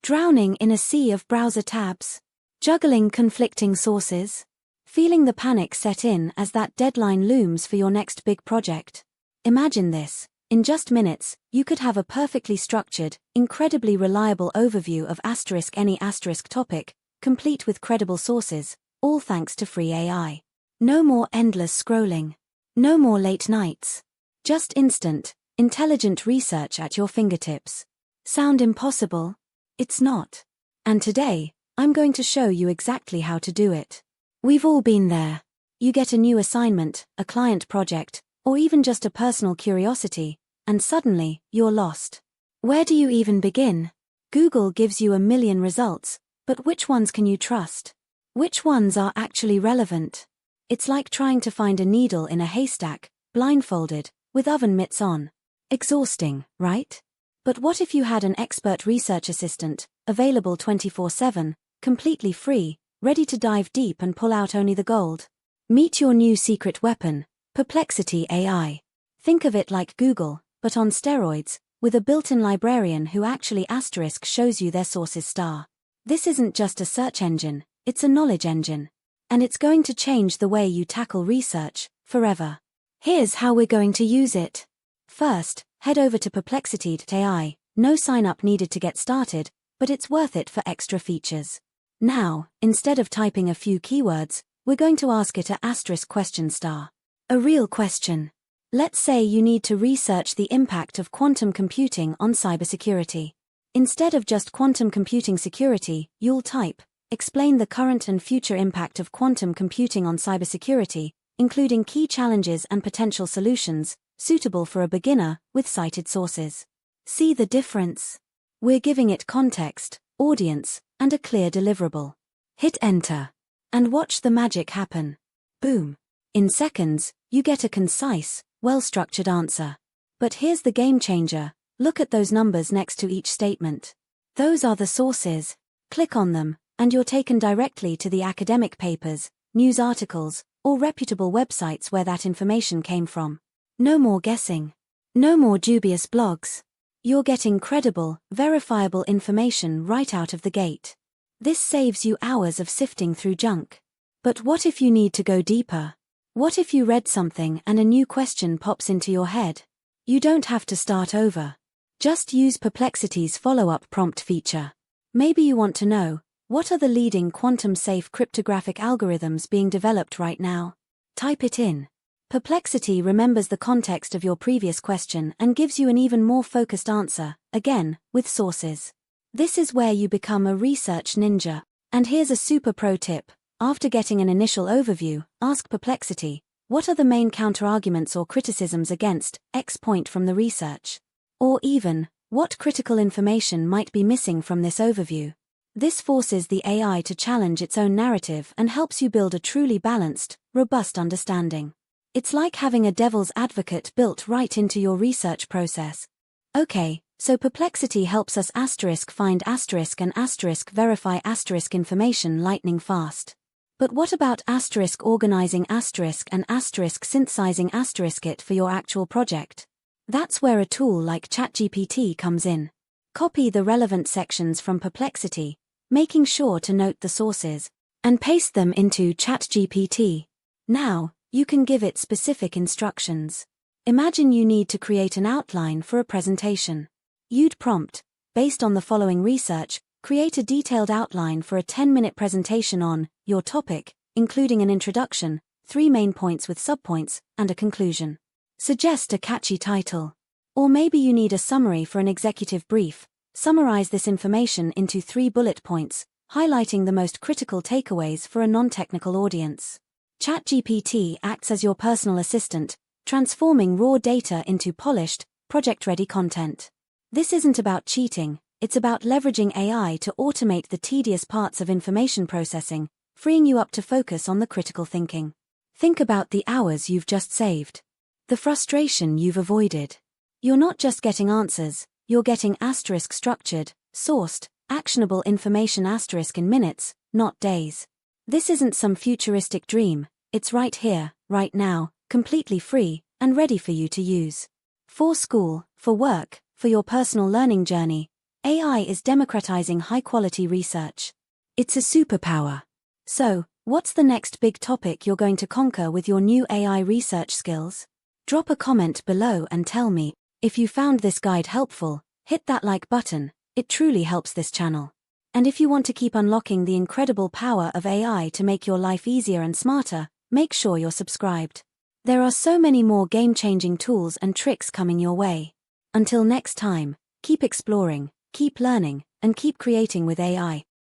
Drowning in a sea of browser tabs? Juggling conflicting sources? Feeling the panic set in as that deadline looms for your next big project? Imagine this. In just minutes, you could have a perfectly structured, incredibly reliable overview of any topic, complete with credible sources, all thanks to free AI. No more endless scrolling. No more late nights. Just instant, intelligent research at your fingertips. Sound impossible? It's not. And today, I'm going to show you exactly how to do it. We've all been there. You get a new assignment, a client project, or even just a personal curiosity, and suddenly, you're lost. Where do you even begin? Google gives you a million results, but which ones can you trust? Which ones are actually relevant? It's like trying to find a needle in a haystack, blindfolded, with oven mitts on. Exhausting, right? But what if you had an expert research assistant, available 24/7, completely free, ready to dive deep and pull out only the gold? Meet your new secret weapon, Perplexity AI. Think of it like Google, but on steroids, with a built-in librarian who actually shows you their sources star. This isn't just a search engine, it's a knowledge engine. And it's going to change the way you tackle research, forever. Here's how we're going to use it. First, head over to Perplexity AI. No sign-up needed to get started, but it's worth it for extra features. Now, instead of typing a few keywords, we're going to ask it a question star. A real question. Let's say you need to research the impact of quantum computing on cybersecurity. Instead of just quantum computing security, you'll type, explain the current and future impact of quantum computing on cybersecurity, including key challenges and potential solutions, suitable for a beginner, with cited sources. See the difference? We're giving it context, audience, and a clear deliverable. Hit enter. And watch the magic happen. Boom. In seconds, you get a concise, well-structured answer. But here's the game changer. Look at those numbers next to each statement. Those are the sources. Click on them, and you're taken directly to the academic papers, news articles, or reputable websites where that information came from. No more guessing. No more dubious blogs. You're getting credible, verifiable information right out of the gate. This saves you hours of sifting through junk. But what if you need to go deeper? What if you read something and a new question pops into your head? You don't have to start over. Just use Perplexity's follow-up prompt feature. Maybe you want to know, what are the leading quantum-safe cryptographic algorithms being developed right now? Type it in. Perplexity remembers the context of your previous question and gives you an even more focused answer, again, with sources. This is where you become a research ninja. And here's a super pro tip. After getting an initial overview, ask Perplexity, what are the main counterarguments or criticisms against X point from the research? Or even, what critical information might be missing from this overview? This forces the AI to challenge its own narrative and helps you build a truly balanced, robust understanding. It's like having a devil's advocate built right into your research process. Okay, so Perplexity helps us find and verify information lightning fast. But what about organizing and synthesizing it for your actual project? That's where a tool like ChatGPT comes in. Copy the relevant sections from Perplexity, making sure to note the sources, and paste them into ChatGPT. Now, you can give it specific instructions. Imagine you need to create an outline for a presentation. You'd prompt, based on the following research, create a detailed outline for a 10-minute presentation on your topic, including an introduction, 3 main points with subpoints, and a conclusion. Suggest a catchy title. Or maybe you need a summary for an executive brief. Summarize this information into 3 bullet points, highlighting the most critical takeaways for a non-technical audience. ChatGPT acts as your personal assistant, transforming raw data into polished, project-ready content. This isn't about cheating, it's about leveraging AI to automate the tedious parts of information processing, freeing you up to focus on the critical thinking. Think about the hours you've just saved. The frustration you've avoided. You're not just getting answers, you're getting structured, sourced, actionable information in minutes, not days. This isn't some futuristic dream, it's right here, right now, completely free, and ready for you to use. For school, for work, for your personal learning journey, AI is democratizing high-quality research. It's a superpower. So, what's the next big topic you're going to conquer with your new AI research skills? Drop a comment below and tell me. If you found this guide helpful, hit that like button. It truly helps this channel. And if you want to keep unlocking the incredible power of AI to make your life easier and smarter, make sure you're subscribed. There are so many more game-changing tools and tricks coming your way. Until next time, keep exploring, keep learning, and keep creating with AI.